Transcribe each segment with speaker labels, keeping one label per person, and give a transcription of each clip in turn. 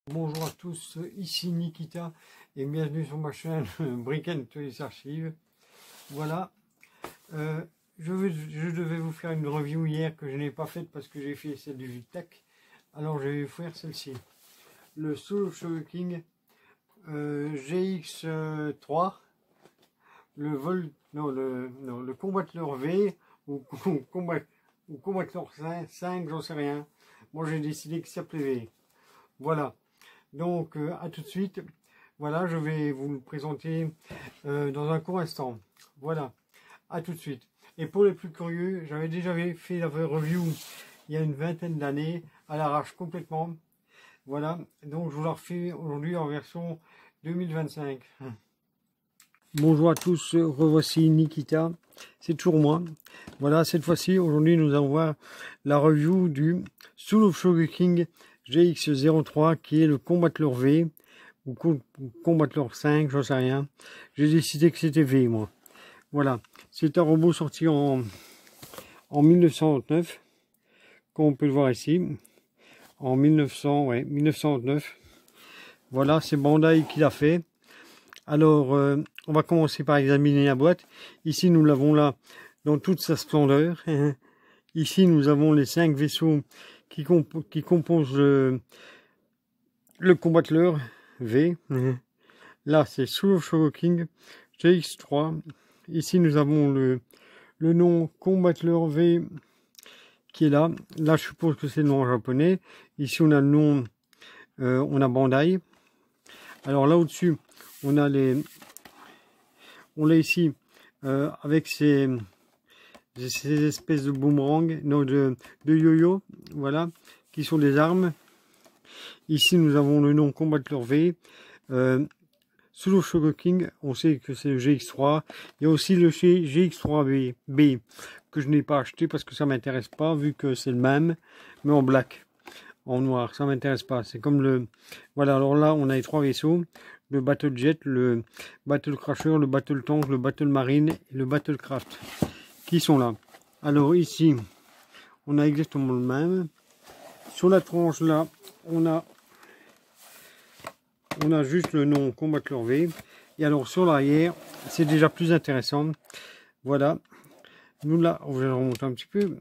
Speaker 1: Bonjour à tous, ici Nikita et bienvenue sur ma chaîne Brick & Toys Archives. Voilà, je devais vous faire une review hier que je n'ai pas faite parce que j'ai fait celle du VTech. Alors je vais vous faire celle-ci. Le Soul of Sugar King GX3, le Combattler V ou Combattler 5, j'en sais rien. Moi j'ai décidé qu'il s'appelait V. Voilà. Donc à tout de suite. Voilà, je vais vous le présenter dans un court instant. Voilà, à tout de suite. Et pour les plus curieux, j'avais déjà fait la review il y a une vingtaine d'années, à l'arrache complètement. Voilà, donc je vous la refais aujourd'hui en version 2025. Bonjour à tous, revoici Nikita, c'est toujours moi. Voilà, cette fois-ci, aujourd'hui, nous allons voir la review du Soul of Sugar King GX03, qui est le Combattler V, ou Combattler 5, j'en sais rien. J'ai décidé que c'était V, moi. Voilà, c'est un robot sorti en 1909, comme on peut le voir ici, en 1909. Voilà, c'est Bandai qui l'a fait. Alors, on va commencer par examiner la boîte. Ici, nous l'avons là dans toute sa splendeur. Ici, nous avons les 5 vaisseaux qui composent le Combattler V. Là, c'est Soul of Sugar King GX3. Ici, nous avons le nom Combattler V qui est là. Là, je suppose que c'est le nom en japonais. Ici, on a le nom, on a Bandai. Alors là, au-dessus, on a ici avec ces espèces de boomerang, non, de yo-yo, voilà, qui sont des armes. Ici, nous avons le nom Combattler V. Soul of Sugar King, on sait que c'est le GX3. Il y a aussi le GX3B que je n'ai pas acheté parce que ça m'intéresse pas, vu que c'est le même, mais en black, en noir. Ça m'intéresse pas. C'est comme le... Voilà, alors là, on a les 3 vaisseaux. Le Battle Jet, le Battle Crasher, le Battle Tank, le Battle Marine et le Battlecraft qui sont là. Alors ici, on a exactement le même. Sur la tranche là, on a juste le nom Combattler V. Et alors sur l'arrière, c'est déjà plus intéressant. Voilà. Nous là, on va remonter un petit peu.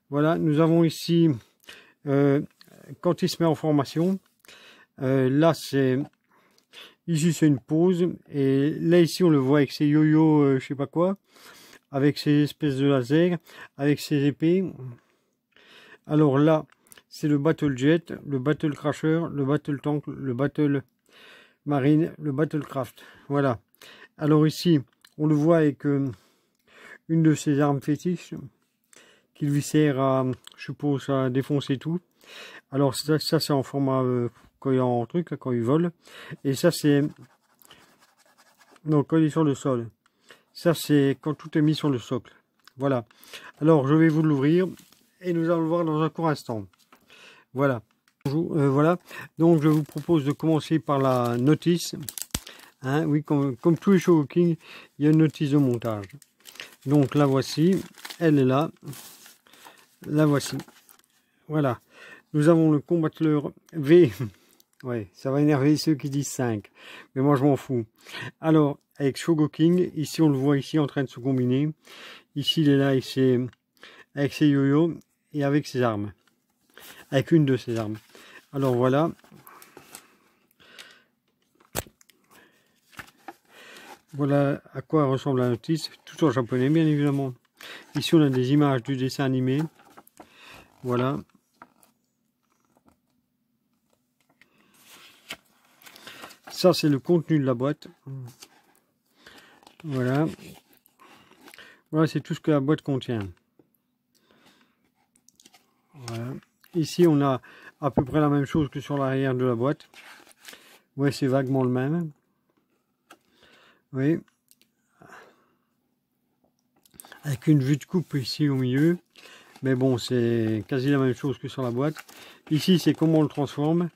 Speaker 1: Voilà, nous avons ici quand il se met en formation. Là c'est ici c'est une pause, et là ici on le voit avec ses yo-yo, je sais pas quoi, avec ses espèces de laser, avec ses épées. Alors là c'est le Battle Jet, le Battle Crasher, le Battle Tank, le Battle Marine, le Battlecraft. Voilà. Alors ici on le voit avec une de ses armes fétiches qui lui sert à, je suppose, à défoncer tout. Alors ça c'est en format quand il est en truc, quand il vole. Et ça c'est... Donc quand il est sur le sol. Ça c'est quand tout est mis sur le socle. Voilà. Alors je vais vous l'ouvrir et nous allons le voir dans un court instant. Voilà. Voilà. Donc je vous propose de commencer par la notice. Hein, oui, comme tous les Sugar King, il y a une notice de montage. Donc la voici. Elle est là. La voici. Voilà. Nous avons le Combattler V. Ouais, ça va énerver ceux qui disent 5. Mais moi, je m'en fous. Alors, avec Sugar King, ici, on le voit ici en train de se combiner. Ici, il est là avec ses yo-yo et avec ses armes. Avec une de ses armes. Alors, voilà. Voilà à quoi ressemble la notice. Tout en japonais, bien évidemment. Ici, on a des images du dessin animé. Voilà. Ça, c'est le contenu de la boîte. Voilà. Voilà, c'est tout ce que la boîte contient. Voilà. Ici, on a à peu près la même chose que sur l'arrière de la boîte. Ouais, c'est vaguement le même. Oui. Avec une vue de coupe ici au milieu. Mais bon, c'est quasi la même chose que sur la boîte. Ici, c'est comment on le transforme.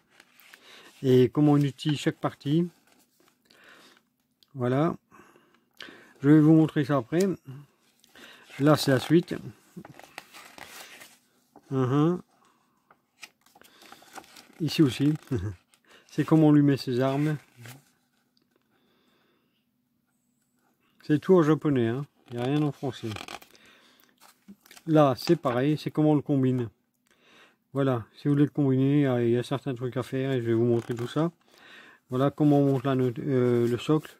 Speaker 1: Et comment on utilise chaque partie. Voilà. Je vais vous montrer ça après. Là, c'est la suite. ici aussi. C'est comment on lui met ses armes. C'est tout en japonais, hein. Il n'y a rien en français. Là, c'est pareil, c'est comment on le combine. Voilà, si vous voulez le combiner, il y a certains trucs à faire et je vais vous montrer tout ça. Voilà comment on monte le socle,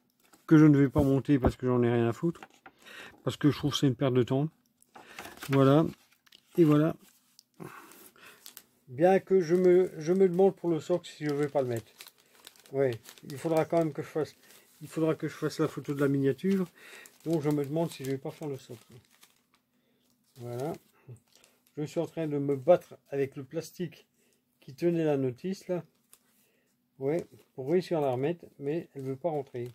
Speaker 1: que je ne vais pas monter parce que j'en ai rien à foutre. Parce que je trouve que c'est une perte de temps. Voilà, et voilà. Bien que je me demande pour le socle si je ne vais pas le mettre. Ouais, il faudra quand même que je fasse. Il faudra que je fasse la photo de la miniature. Donc je me demande si je vais pas faire le socle. Voilà. Je suis en train de me battre avec le plastique qui tenait la notice là. Ouais, pour réussir à la remettre, mais elle ne veut pas rentrer.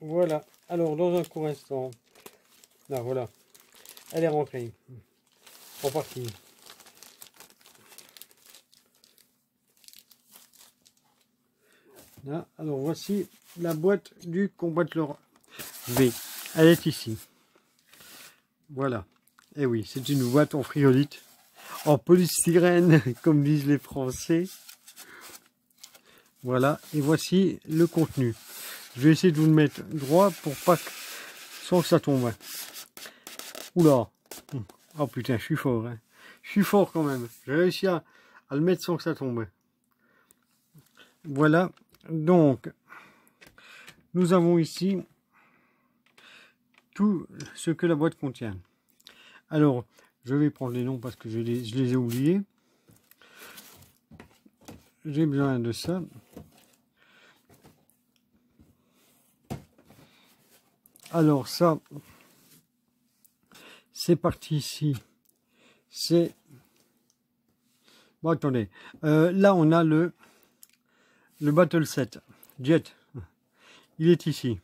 Speaker 1: Voilà. Alors dans un court instant. Là voilà. Elle est rentrée. En partie. Là, alors voici la boîte du combatteur V. Elle est ici. Voilà. Et oui, c'est une boîte en friolite, en polystyrène, comme disent les Français. Voilà. Et voici le contenu. Je vais essayer de vous le mettre droit pour pas que, sans que ça tombe. Oula. Oh putain, je suis fort. Hein. Je suis fort quand même. J'ai réussi à le mettre sans que ça tombe. Voilà. Donc, nous avons ici tout ce que la boîte contient. Alors, je vais prendre les noms parce que je les ai oubliés. J'ai besoin de ça. Alors ça, c'est parti ici. C'est... Bon, attendez. Là, on a le Battle Set. Jet. Il est ici.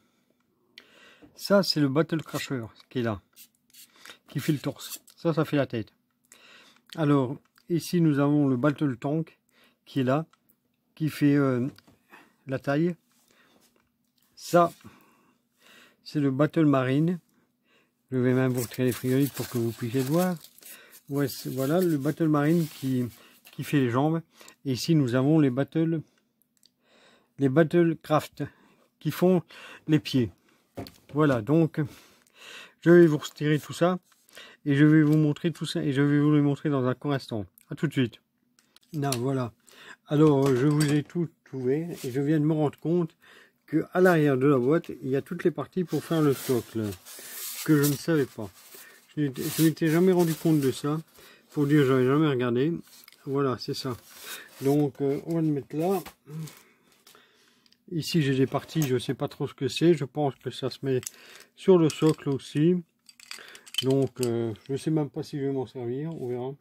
Speaker 1: Ça, c'est le Battle Crasher qui est là. Qui fait le torse. Ça fait la tête. Alors, ici, nous avons le Battle Tank qui est là. Qui fait la taille. Ça, c'est le Battle Marine. Je vais même vous retirer les frigorites pour que vous puissiez le voir. Ouais, voilà le Battle Marine qui fait les jambes. Et ici, nous avons les Battle Craft qui font les pieds. Voilà, donc je vais vous retirer tout ça et je vais vous montrer tout ça et je vais vous le montrer dans un court instant. À tout de suite. Là, voilà. Alors, je vous ai tout trouvé et je viens de me rendre compte que à l'arrière de la boîte, il y a toutes les parties pour faire le socle que je ne savais pas. Je n'étais jamais rendu compte de ça. Pour dire, j'avais jamais regardé. Voilà, c'est ça. Donc, on va le mettre là. Ici, j'ai des parties, je ne sais pas trop ce que c'est. Je pense que ça se met sur le socle aussi. Donc, je ne sais même pas si je vais m'en servir. On verra.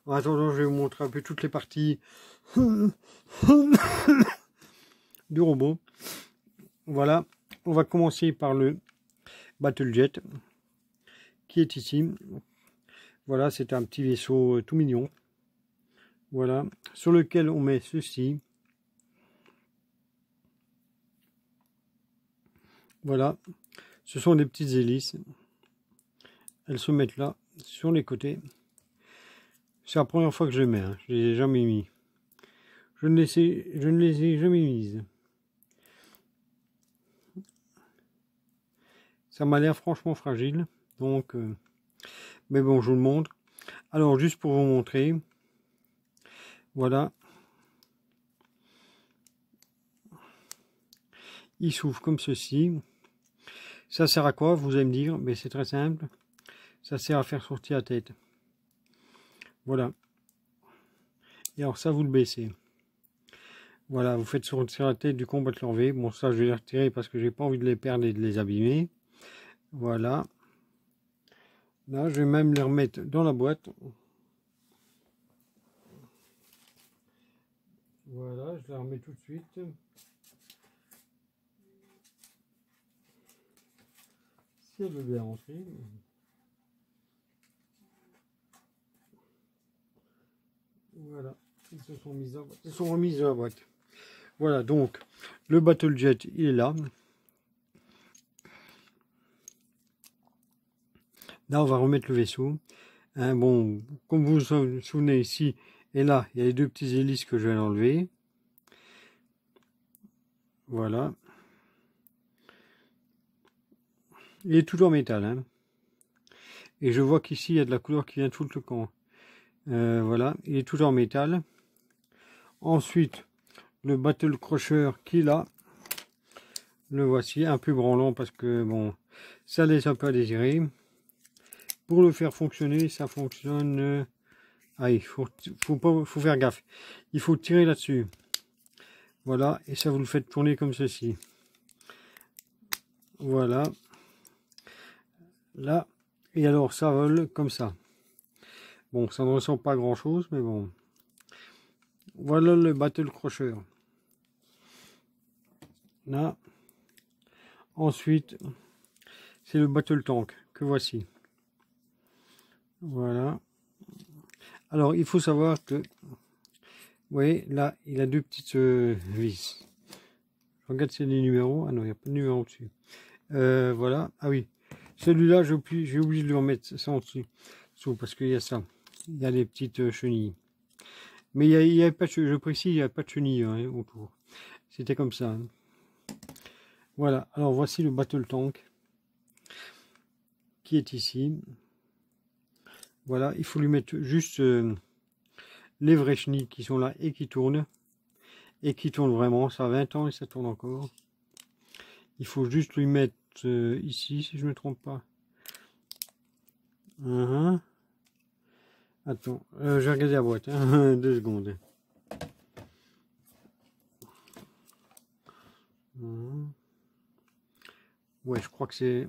Speaker 1: En attendant, je vais vous montrer un peu toutes les parties du robot. Voilà. On va commencer par le Battle Jet qui est ici. Voilà, c'est un petit vaisseau tout mignon. Voilà, sur lequel on met ceci. Voilà, ce sont des petites hélices. Elles se mettent là, sur les côtés. C'est la première fois que je les mets, hein. Je les ai jamais mis. Je ne les ai jamais mises. Ça m'a l'air franchement fragile, donc... mais bon, je vous le montre. Alors, juste pour vous montrer, voilà. Il s'ouvre comme ceci. Ça sert à quoi, vous allez me dire? Mais c'est très simple. Ça sert à faire sortir la tête. Voilà. Et alors ça, vous le baissez. Voilà, vous faites sortir la tête du combattant V. Bon, ça, je vais les retirer parce que j'ai pas envie de les perdre et de les abîmer. Voilà. Là, je vais même les remettre dans la boîte. Voilà, je les remets tout de suite. Si elle veut bien rentrer. Voilà, ils se sont mis ils sont remis dans la boîte. Voilà, donc le Battle Jet, il est là. Là, on va remettre le vaisseau. Hein, bon, comme vous vous souvenez ici, Et là, il y a les deux petits hélices que je viens d'enlever. Voilà. Il est tout en métal, hein. Et je vois qu'ici, il y a de la couleur qui vient tout le camp. Voilà, il est tout en métal. Ensuite, le battle crusher qui est là. Le voici, un peu branlant parce que, bon, ça laisse un peu à désirer. Pour le faire fonctionner, ça fonctionne... Ah, il faut faire gaffe. Il faut tirer là-dessus. Voilà, et ça vous le faites tourner comme ceci. Voilà. Là, et alors ça vole comme ça. Bon, ça ne ressemble pas à grand chose, mais bon. Voilà le battle crusher. Là. Ensuite, c'est le battle tank que voici. Voilà. Alors, il faut savoir que, vous voyez, là, il a deux petites vis. Je regarde s'il y a des numéros. Ah non, il n'y a pas de numéro dessus. Voilà. Ah oui. Celui-là, j'ai oublié de lui remettre ça en dessous. Parce qu'il y a ça. Il y a les petites chenilles. Mais il y a pas de, je précise, il n'y a pas de chenilles hein, autour. C'était comme ça. Hein. Voilà. Alors, voici le battle tank qui est ici. Voilà. Il faut lui mettre juste les vraies chenilles qui sont là et qui tournent. Et qui tournent vraiment. Ça a 20 ans et ça tourne encore. Il faut juste lui mettre ici, si je ne me trompe pas. Attends, je vais regarder la boîte. Hein. 2 secondes. Ouais, je crois que c'est...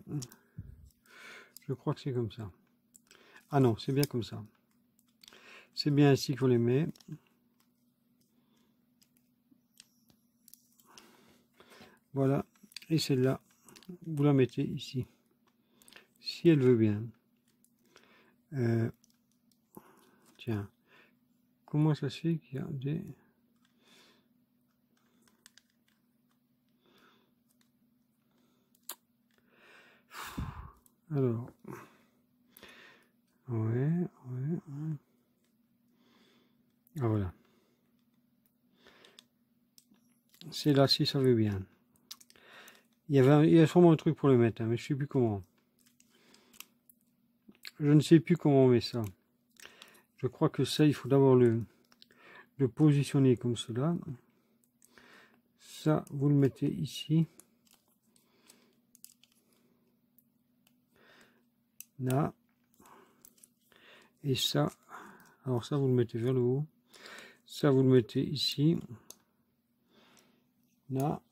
Speaker 1: Je crois que c'est comme ça. Ah non, c'est bien comme ça. C'est bien ici qu'on les met. Voilà. Et celle-là, vous la mettez ici. Si elle veut bien. Tiens. Comment ça se fait qu'il y a des... Alors... Ouais. Ah voilà. C'est là si ça veut bien. Il y a sûrement un truc pour le mettre, hein, mais je ne sais plus comment. Je ne sais plus comment on met ça. Je crois que ça, il faut d'abord le positionner comme cela. Ça, vous le mettez ici. Là. Et ça, alors ça, vous le mettez vers le haut. Ça, vous le mettez ici. Là.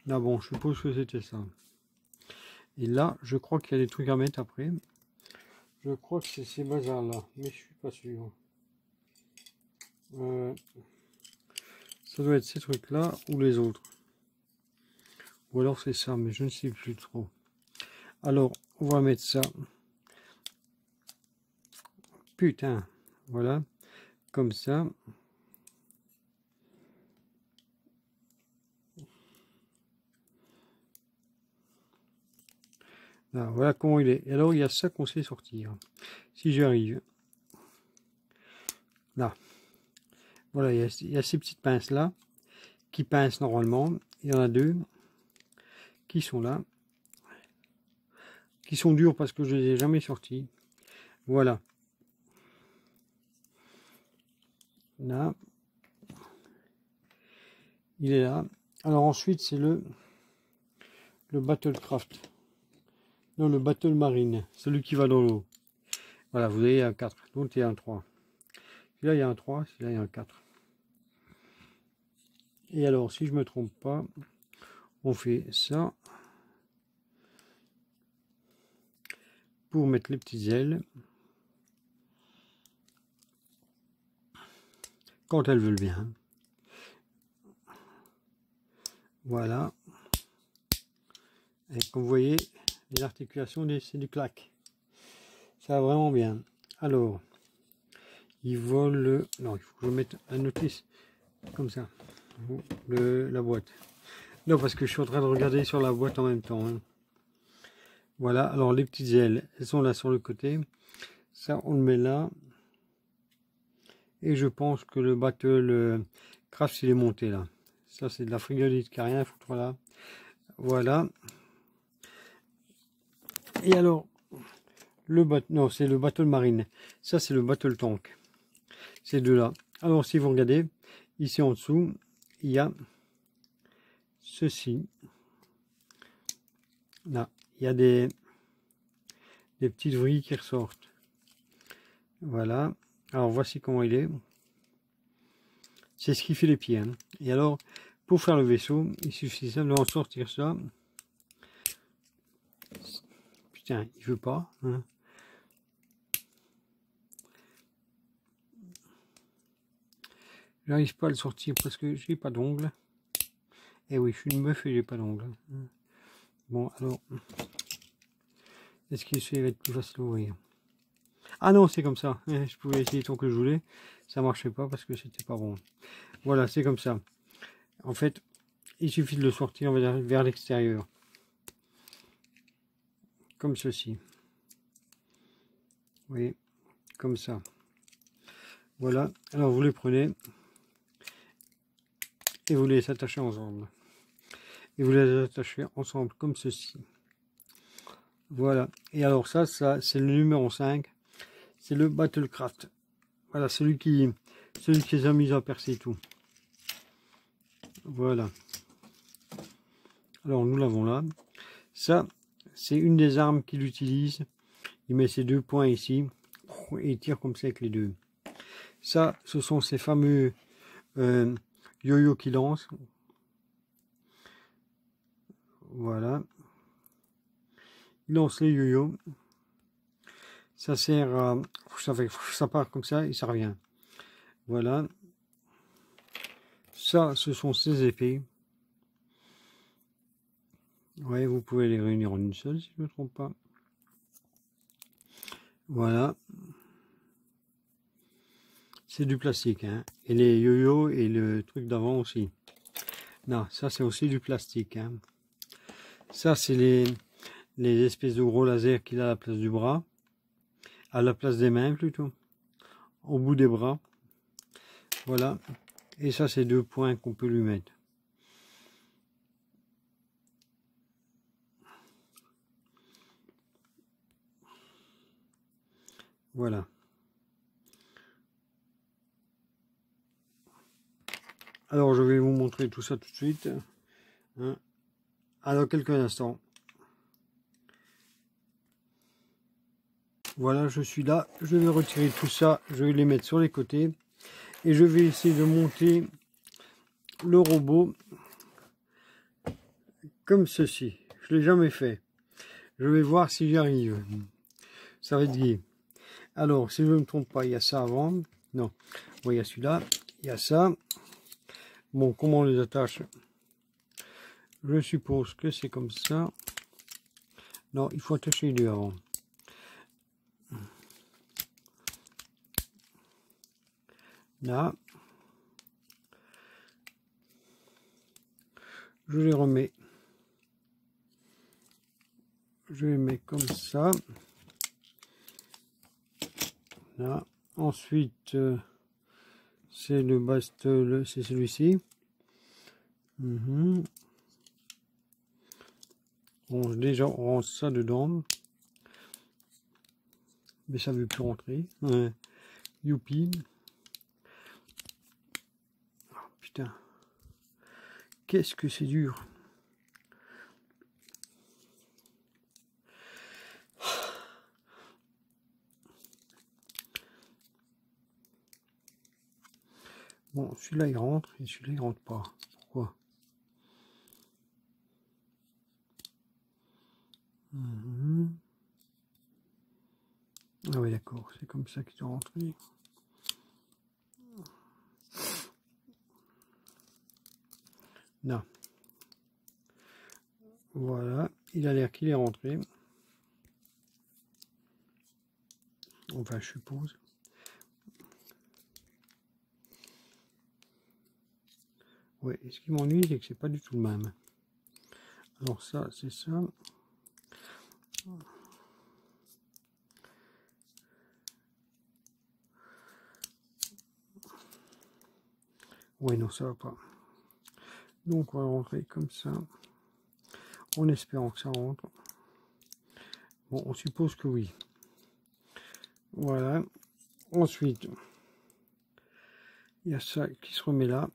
Speaker 1: Là, bon, je suppose que c'était ça. Et là, je crois qu'il y a des trucs à mettre après. Je crois que c'est ces bazars-là, mais je suis pas sûr. Ça doit être ces trucs-là ou les autres. Ou alors c'est ça, mais je ne sais plus trop. Alors, on va mettre ça. Putain, voilà, comme ça. Là, voilà comment il est. Et alors, il y a ça qu'on sait sortir. Si j'y arrive. Là. Voilà, il y a ces petites pinces-là qui pincent normalement. Il y en a 2 qui sont là. Qui sont dures parce que je ne les ai jamais sortis. Voilà. Là. Il est là. Alors ensuite, c'est le Battlecraft. Non, le Battle Marine. Celui qui va dans l'eau. Voilà, vous avez un 4. Donc il y a un 3. Là, il y a un 3. Là, il y a un 4. Et alors, si je me trompe pas, on fait ça. Pour mettre les petites ailes. Quand elles veulent bien. Voilà. Et comme vous voyez, les articulations, c'est du clac. Ça va vraiment bien. Alors, ils volent... Non, il faut que je mette la notice comme ça. La boîte. Non, parce que je suis en train de regarder sur la boîte en même temps. Hein. Voilà, alors les petites ailes, elles sont là sur le côté. Ça, on le met là. Et je pense que le battle craft, il est monté là. Ça, c'est de la frigolite qui n'a rien à foutre là. Voilà. Et alors, non, c'est le battle marine. Ça, c'est le battle tank. Ces deux-là. Alors, si vous regardez, ici en dessous, il y a ceci. Là, il y a des petites vrilles qui ressortent. Voilà. Alors, voici comment il est. C'est ce qui fait les pieds. Hein. Et alors, pour faire le vaisseau, il suffit simplement de sortir ça. Putain, il veut pas. Hein. J'arrive pas à le sortir parce que j'ai pas d'ongles. Et oui, je suis une meuf et j'ai pas d'ongles. Bon, alors, est-ce qu'il va être plus facile à ouvrir? Ah non, c'est comme ça. Je pouvais essayer tant que je voulais. Ça marchait pas parce que c'était pas bon. Voilà, c'est comme ça. En fait, il suffit de le sortir vers l'extérieur. Comme ceci. Vous voyez, comme ça. Voilà. Alors, vous les prenez. Et vous les attachez ensemble. Et vous les attachez ensemble comme ceci. Voilà. Et alors ça c'est le numéro 5. C'est le Battlecraft. Voilà, celui qui les a mis à percer tout. Voilà. Alors nous l'avons là. Ça, c'est une des armes qu'il utilise. Il met ses deux points ici. Et il tire comme ça avec les deux. Ça, ce sont ces fameux yo-yo qui lancent. Voilà. Il lance les yo-yo. Ça sert à... Ça part comme ça et ça revient. Voilà. Ça, ce sont ces épées. Ouais, vous pouvez les réunir en une seule, si je ne me trompe pas. Voilà. C'est du plastique, hein. Et les yo-yo et le truc d'avant aussi. Non, ça c'est aussi du plastique, hein. Ça, c'est les espèces de gros lasers qu'il a à la place du bras. À la place des mains, plutôt. Au bout des bras. Voilà. Et ça, c'est deux points qu'on peut lui mettre. Voilà. Alors, je vais vous montrer tout ça tout de suite. Hein. Alors, quelques instants. Voilà, je suis là. Je vais retirer tout ça. Je vais les mettre sur les côtés. Et je vais essayer de monter le robot comme ceci. Je ne l'ai jamais fait. Je vais voir si j'y arrive. Ça va être gai. Alors, si je ne me trompe pas, il y a ça avant. Non. Bon, il y a celui-là. Il y a ça. Bon, comment on les attache? Je suppose que c'est comme ça. Non, il faut attacher les deux avant. Là. Je les remets. Je les mets comme ça. Là. Ensuite, c'est le bastel, c'est celui-ci. Bon, déjà, on range ça dedans. Mais ça ne veut plus rentrer. Ouais. Youpi. Oh, putain. Qu'est-ce que c'est dur. Bon, celui-là il rentre et celui-là il rentre pas. Pourquoi? Ah oui, d'accord, c'est comme ça qu'il doit rentrer. Là. Voilà, il a l'air qu'il est rentré. Enfin, je suppose. Ouais, et ce qui m'ennuie, c'est que c'est pas du tout le même. Alors ça, c'est ça. Oui, non, ça va pas. Donc, on va rentrer comme ça, en espérant que ça rentre. Bon, on suppose que oui. Voilà. Ensuite, il y a ça qui se remet là.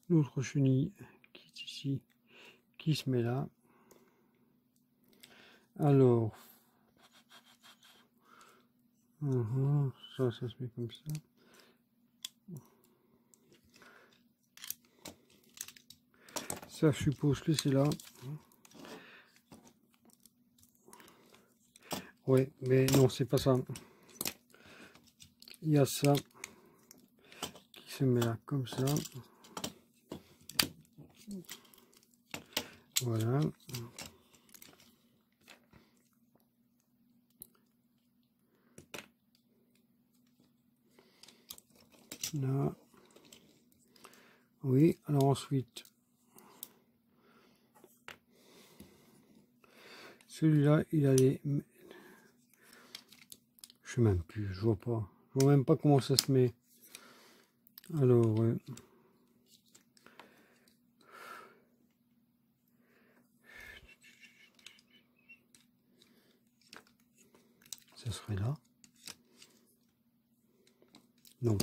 Speaker 1: L'autre chenille qui est ici, qui se met là. Alors, ça se met comme ça. Ça, je suppose que c'est là. Ouais, mais non, c'est pas ça. Il y a ça qui se met là comme ça. Voilà. Là. Oui, alors ensuite, celui-là, il a les... Je sais même plus, je vois pas. Je vois même pas comment ça se met. Alors, ça serait là. Non.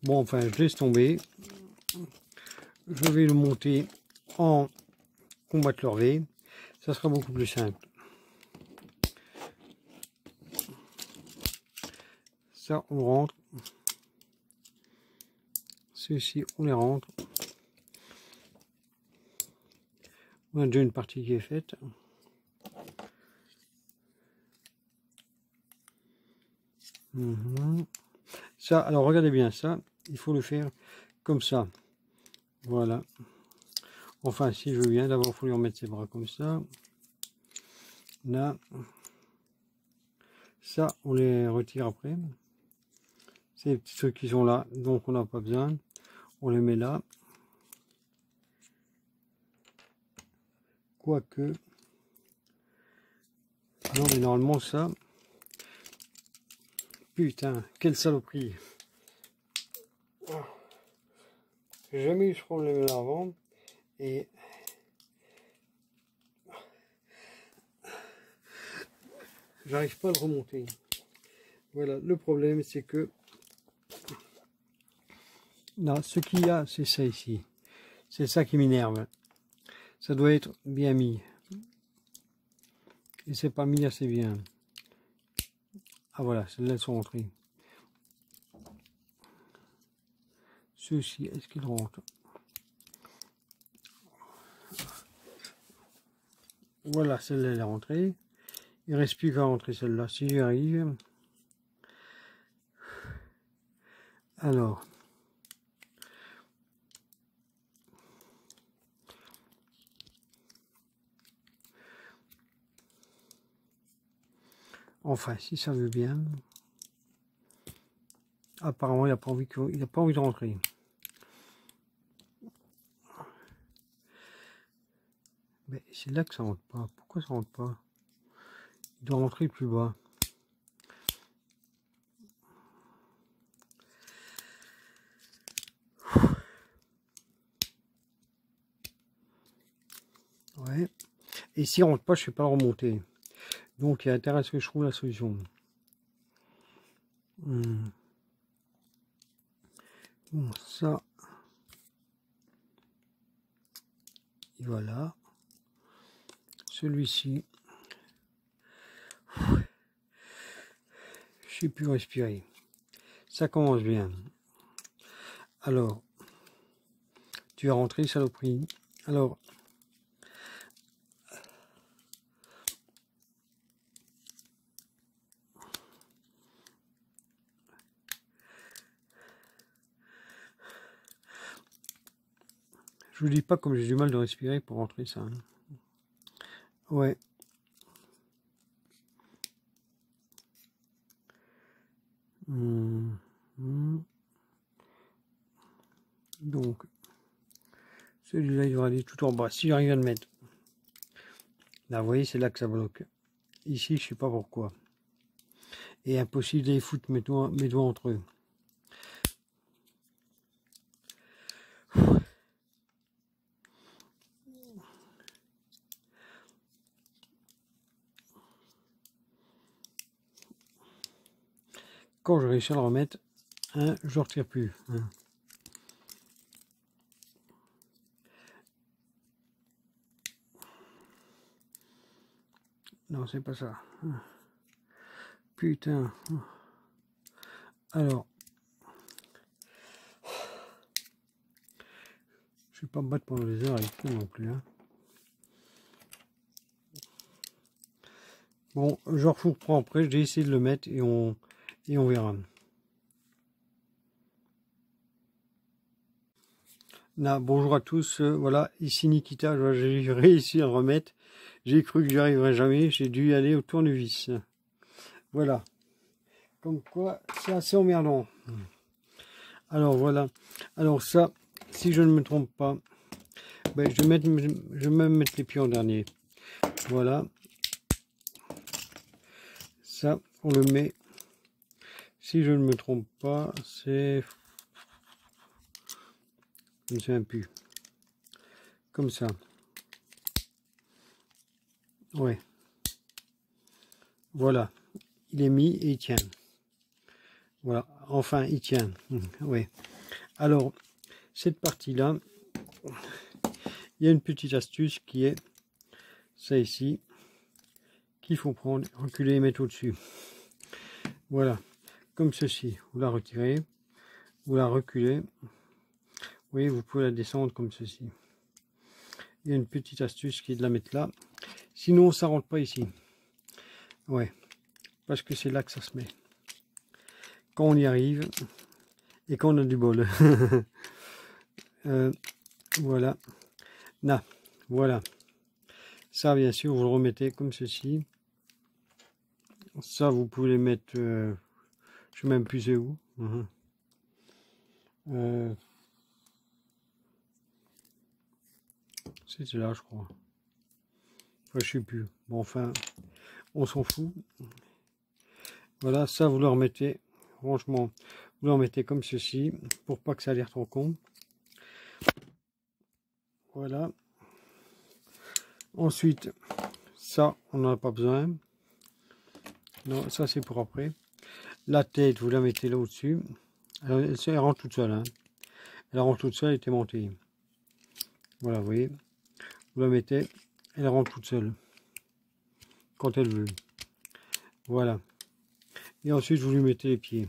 Speaker 1: Bon, enfin, je laisse tomber. Je vais le monter en combatteur V. Ça sera beaucoup plus simple. Ça, on rentre. Ceux-ci, on les rentre. On a déjà une partie qui est faite. Ça, alors regardez bien ça. Il faut le faire comme ça. Voilà. Enfin, si je veux bien, d'abord, il faut lui remettre ses bras comme ça. Là. Ça, on les retire après. C'est ceux qui sont là, donc on n'a pas besoin. On les met là. Quoique. Non, mais normalement, ça... Putain, quelle saloperie. J'ai jamais eu ce problème là avant. Et... j'arrive pas à le remonter. Voilà, le problème, c'est que... là, ce qu'il y a, c'est ça ici. C'est ça qui m'énerve. Ça doit être bien mis. Et c'est pas mis assez bien. Ah voilà, celles-là sont rentrées. Ceux-ci, est-ce qu'ils rentrent? Voilà, celle-là est rentrée. Il ne reste plus qu'à rentrer celle-là, si j'y arrive. Alors. Enfin, si ça veut bien. Apparemment, il n'a pas envie de rentrer. Mais c'est là que ça rentre pas. Pourquoi ça rentre pas? Il doit rentrer plus bas. Ouais. Et s'il rentre pas, je ne sais pas le remonter. Donc, il y a intérêt à ce que je trouve la solution. Bon, ça. Voilà. Celui-ci. Je sais plus respirer. Ça commence bien. Alors, tu vas rentrer, saloperie. Alors, je vous dis pas comme j'ai du mal de respirer pour rentrer ça. Hein. Ouais. Donc, celui-là, il doit aller tout en bas. Si j'arrive à le mettre. Là, vous voyez, c'est là que ça bloque. Ici, je sais pas pourquoi. Et impossible d'aller foutre mes doigts entre eux. quand je réussis à le remettre, hein, je ne retire plus. Hein. Non, c'est pas ça. Putain. Alors, je vais pas me battre pendant les heures avec vous non plus. Hein. Bon, je reprends après, j'ai essayé de le mettre et on verra. Bonjour à tous, voilà, ici Nikita, j'ai réussi à le remettre. J'ai cru que j'y arriverais jamais, j'ai dû y aller au tournevis. Voilà. Comme quoi, c'est assez emmerdant. Alors voilà. Alors ça, si je ne me trompe pas, ben, je vais même mettre les pieds en dernier. Voilà. Ça, on le met. Si je ne me trompe pas, c'est... Je ne sais même plus. Comme ça. Ouais. Voilà. Il est mis et il tient. Voilà. Enfin, il tient. Ouais. Alors, cette partie-là, il y a une petite astuce qui est ça ici, qu'il faut prendre, reculer et mettre au-dessus. Voilà. Comme ceci. Vous la retirez. Vous la reculez. Vous voyez, vous pouvez la descendre comme ceci. Il y a une petite astuce qui est de la mettre là. Sinon, ça rentre pas ici. Ouais. Parce que c'est là que ça se met. Quand on y arrive et quand on a du bol. Voilà. Là. Voilà. Ça, bien sûr, vous le remettez comme ceci. Ça, vous pouvez les mettre... je sais même plus c'est où. C'était là, je crois. Enfin, je sais plus. Bon, enfin, on s'en fout. Voilà, ça, vous le remettez. Franchement, vous le remettez comme ceci, pour pas que ça ait l'air trop con. Voilà. Ensuite, ça, on n'en a pas besoin. Non, ça, c'est pour après. La tête, vous la mettez là au-dessus. Elle rentre toute seule. Hein. Elle rentre toute seule, elle était montée. Voilà, vous voyez. Vous la mettez, elle rentre toute seule. Quand elle veut. Voilà. Et ensuite, vous lui mettez les pieds.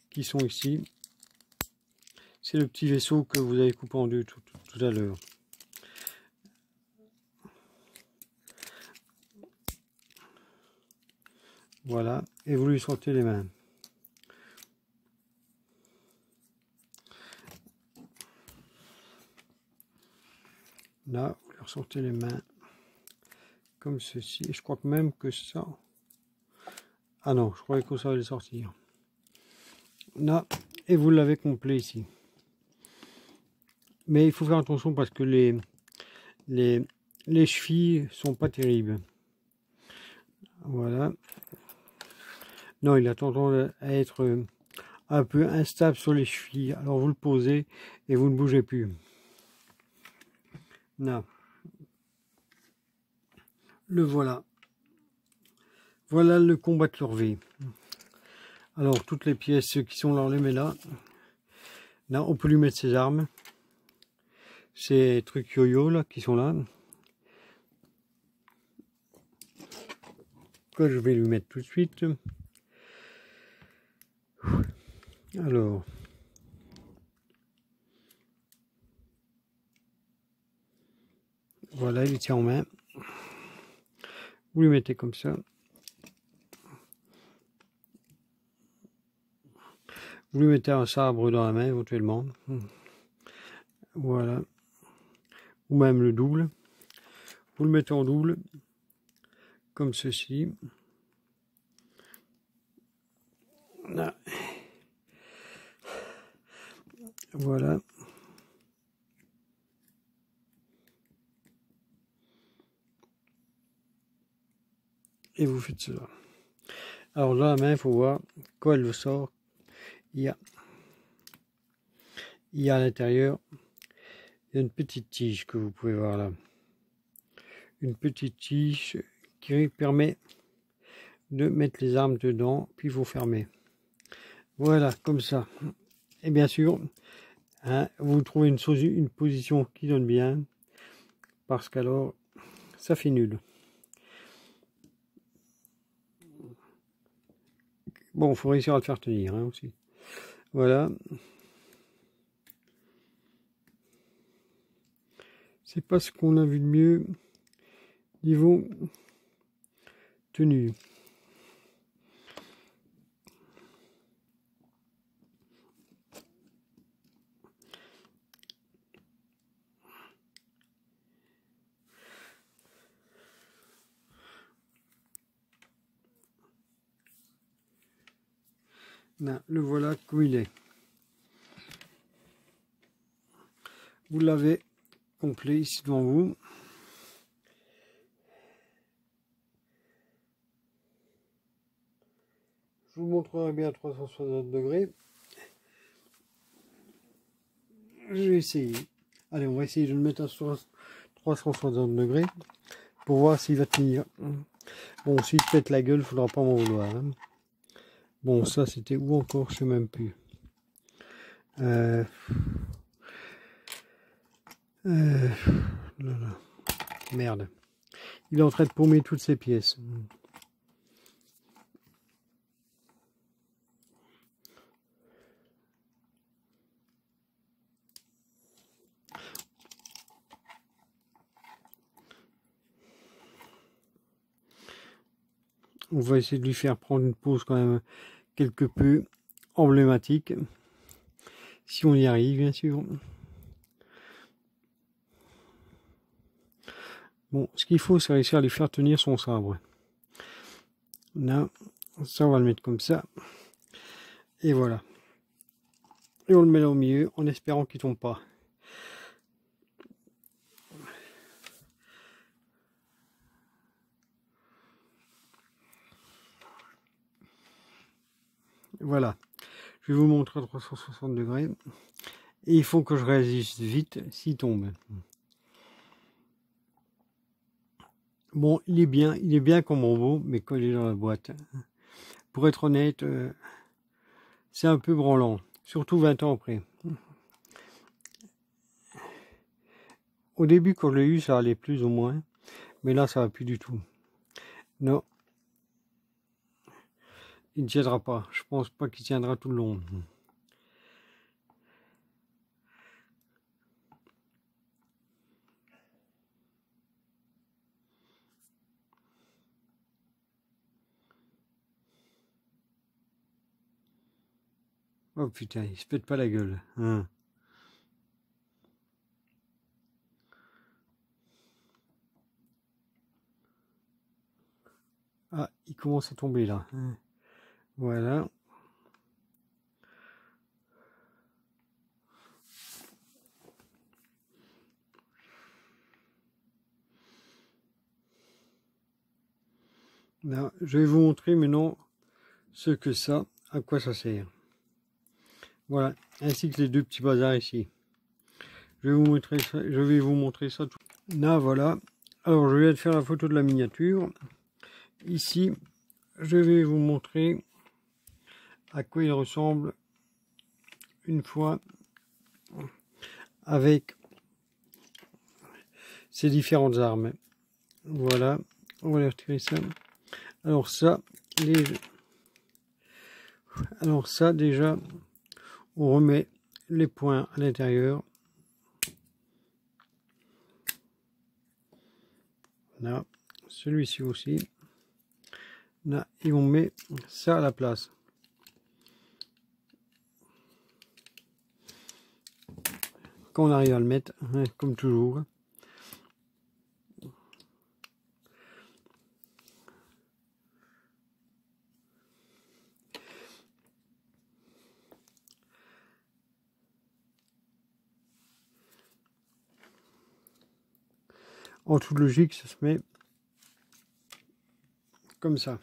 Speaker 1: Qui sont ici. C'est le petit vaisseau que vous avez coupé en deux tout à l'heure. Voilà. Et vous lui sortez les mains. Là, vous lui ressortez les mains. Comme ceci. Et je crois que même que ça... Ah non, je croyais que ça allait sortir. Là, et vous l'avez complet ici. Mais il faut faire attention parce que les chevilles sont pas terribles. Voilà. Non, il a tendance à être un peu instable sur les chevilles. Alors vous le posez et vous ne bougez plus. Là. Le voilà. Voilà le combat de survie. Alors toutes les pièces qui sont là, on les met là. Là, on peut lui mettre ses armes. Ces trucs yo-yo là qui sont là. Que je vais lui mettre tout de suite. Alors. Voilà, il tient en main. Vous lui mettez comme ça. Vous lui mettez un sabre dans la main éventuellement. Voilà. Ou même le double. Vous le mettez en double. Comme ceci. Là. Voilà. Et vous faites cela. Alors dans la main, il faut voir quand elle le sort. Il y a à l'intérieur, il y a une petite tige que vous pouvez voir là. Une petite tige qui permet de mettre les armes dedans, puis vous fermez. Voilà, comme ça. Et bien sûr, hein, vous trouvez une position qui donne bien, parce qu'alors, ça fait nul. Bon, il faut réussir à le faire tenir hein, aussi. Voilà. C'est pas ce qu'on a vu de mieux niveau tenue. Là, le voilà comme il est. Vous l'avez complet ici devant vous. Je vous montrerai bien à 360 degrés. Je vais essayer. Allez, on va essayer de le mettre à 360 degrés pour voir s'il va tenir. Bon, s'il pète la gueule, il ne faudra pas m'en vouloir. Hein. Bon, ça c'était où encore, je ne sais même plus. Là. Merde. Il est en train de paumer toutes ces pièces. On va essayer de lui faire prendre une pause quand même quelque peu emblématique. Si on y arrive, bien sûr. Bon, ce qu'il faut, c'est réussir à lui faire tenir son sabre. Là, ça, on va le mettre comme ça. Et voilà. Et on le met là au milieu en espérant qu'il tombe pas. Voilà. Je vais vous montrer à 360 degrés. Et il faut que je réagisse vite s'il tombe. Bon, il est bien comme robot, mais quand il est dans la boîte. Pour être honnête, c'est un peu branlant. Surtout 20 ans après. Au début, quand je l'ai eu, ça allait plus ou moins. Mais là, ça va plus du tout. Non. Il ne tiendra pas. Je pense pas qu'il tiendra tout le long. Oh putain, il se pète pas la gueule. Hein. Ah, il commence à tomber là. Hein. Voilà. Là, je vais vous montrer maintenant ce que ça, à quoi ça sert. Voilà, ainsi que les deux petits bazars ici. Je vais vous montrer ça tout. Là, voilà. Alors, je viens de faire la photo de la miniature. Ici, je vais vous montrer à quoi il ressemble une fois avec ces différentes armes. Voilà, on va les retirer ça. Alors ça, déjà, on remet les points à l'intérieur. Là, celui-ci aussi. Là, et on met ça à la place. Quand on arrive à le mettre, hein, comme toujours. En toute logique, ça se met comme ça.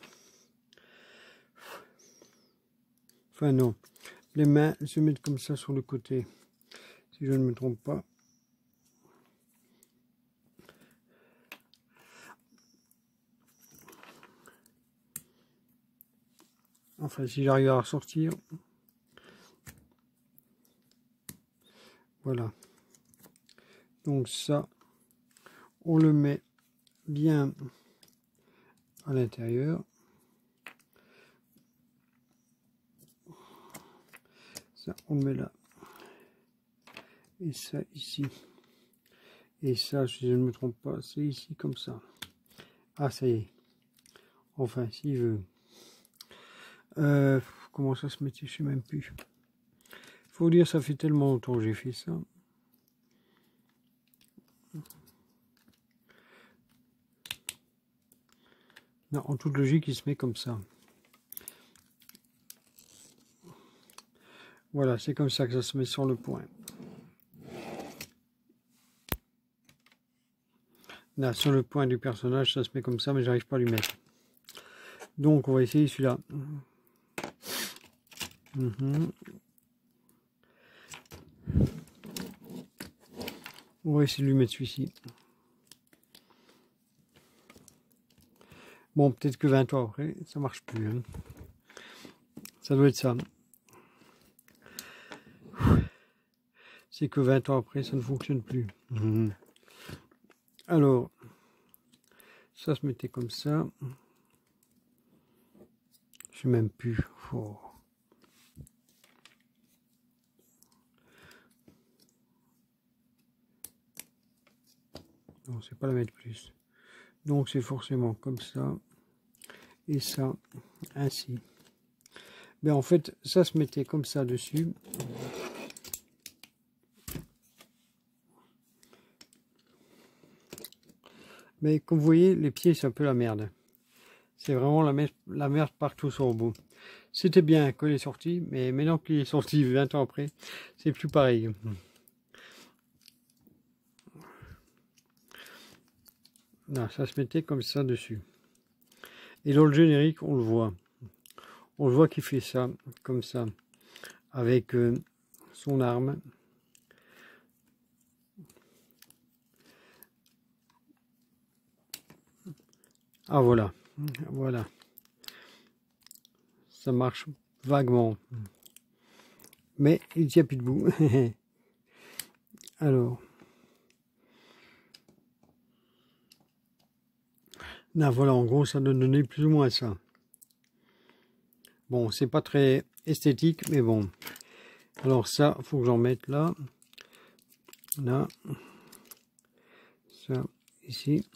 Speaker 1: Enfin non, les mains se mettent comme ça sur le côté, si je ne me trompe pas. Enfin, si j'arrive à ressortir. Voilà. Donc ça, on le met bien à l'intérieur. Ça, on le met là. Et ça ici. Et ça, si je ne me trompe pas, c'est ici comme ça. Ah, ça y est. Enfin, s'il veut. Comment ça se mettait, je sais même plus. Faut dire, ça fait tellement longtemps que j'ai fait ça. Non, en toute logique, il se met comme ça. Voilà, c'est comme ça que ça se met sur le point. Là, sur le point du personnage, ça se met comme ça, mais j'arrive pas à lui mettre. Donc, on va essayer celui-là. On va essayer de lui mettre celui-ci. Bon, peut-être que 20 ans après, ça marche plus. Hein. Ça doit être ça. C'est que 20 ans après, ça ne fonctionne plus. Alors, ça se mettait comme ça. Je sais même plus. Oh. Non, c'est pas la mettre plus. Donc c'est forcément comme ça. Et ça, ainsi. Mais en fait, ça se mettait comme ça dessus. Mais comme vous voyez, les pieds, c'est un peu la merde. C'est vraiment la merde partout sur le bout. C'était bien quand il est sorti, mais maintenant qu'il est sorti 20 ans après, c'est plus pareil. Là, ça se mettait comme ça dessus. Et dans le générique, on le voit. On le voit qu'il fait ça, comme ça, avec son arme. Ah voilà, voilà. Ça marche vaguement. Mais il tient plus debout. Alors. Là, voilà, en gros, ça doit donner plus ou moins ça. Bon, c'est pas très esthétique, mais bon. Alors ça, faut que j'en mette là. Là. Ça, ici.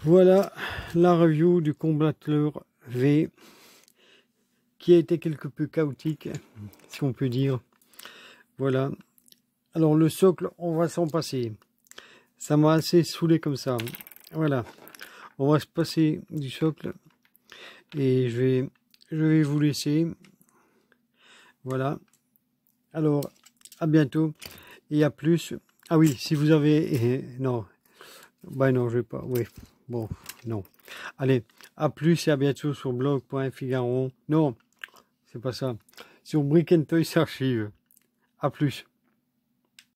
Speaker 1: Voilà la review du combatteur V, qui a été quelque peu chaotique, si on peut dire. Voilà. Alors le socle, on va s'en passer. Ça m'a assez saoulé comme ça. Voilà. On va se passer du socle. Et je vais vous laisser. Voilà. Alors, à bientôt. Et à plus. Ah oui, si vous avez... non. Ben non, je vais pas. Oui. Bon, non. Allez, à plus et à bientôt sur blog.figaro. Non, c'est pas ça. Sur Brick and Toys Archive. À plus.